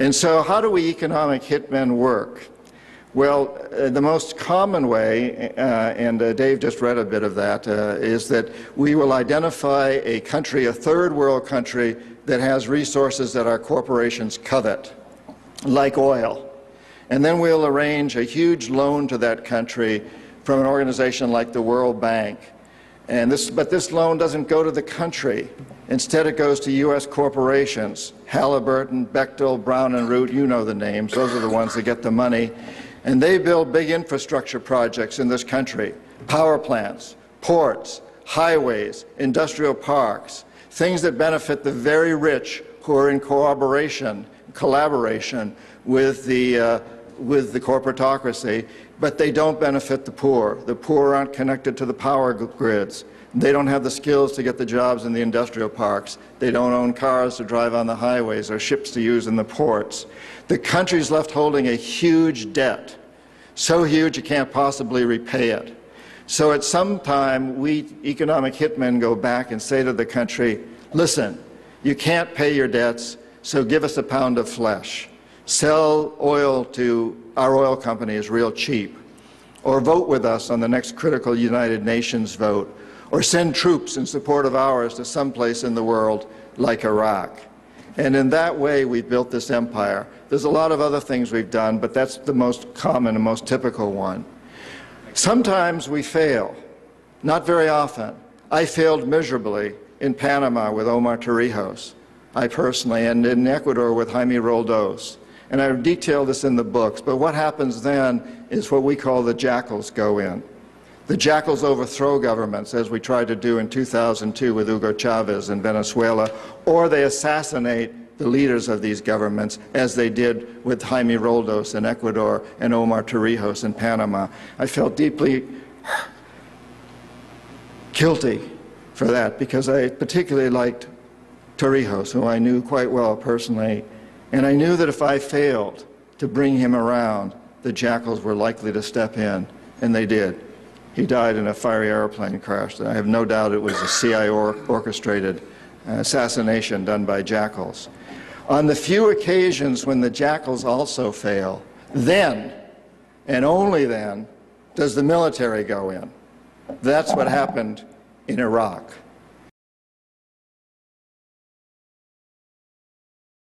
And so how do we economic hitmen work? Well, the most common way, and Dave just read a bit of that, is that we will identify a country, a third world country, that has resources that our corporations covet, like oil. And then we'll arrange a huge loan to that country from an organization like the World Bank. But this loan doesn't go to the country. Instead, it goes to U.S. corporations, Halliburton, Bechtel, Brown and Root, you know the names, those are the ones that get the money. And they build big infrastructure projects in this country, power plants, ports, highways, industrial parks, things that benefit the very rich who are in collaboration with the corporatocracy, but they don't benefit the poor. The poor aren't connected to the power grids. They don't have the skills to get the jobs in the industrial parks. They don't own cars to drive on the highways or ships to use in the ports. The country's left holding a huge debt, so huge you can't possibly repay it. So at some time, we economic hitmen go back and say to the country, listen, you can't pay your debts, so give us a pound of flesh. Sell oil to our oil companies real cheap, or vote with us on the next critical United Nations vote, or send troops in support of ours to someplace in the world like Iraq. And in that way, we've built this empire. There's a lot of other things we've done, but that's the most common and most typical one. Sometimes we fail, not very often. I failed miserably in Panama with Omar Torrijos, I personally, and in Ecuador with Jaime Roldos. And I detail this in the books, but what happens then is what we call the jackals go in. The jackals overthrow governments, as we tried to do in 2002 with Hugo Chavez in Venezuela, or they assassinate the leaders of these governments, as they did with Jaime Roldos in Ecuador and Omar Torrijos in Panama. I felt deeply guilty for that, because I particularly liked Torrijos, who I knew quite well personally, and I knew that if I failed to bring him around, the jackals were likely to step in, and they did. He died in a fiery airplane crash. I have no doubt it was a CIA orchestrated assassination done by jackals. On the few occasions when the jackals also fail, then, and only then, does the military go in. That's what happened in Iraq.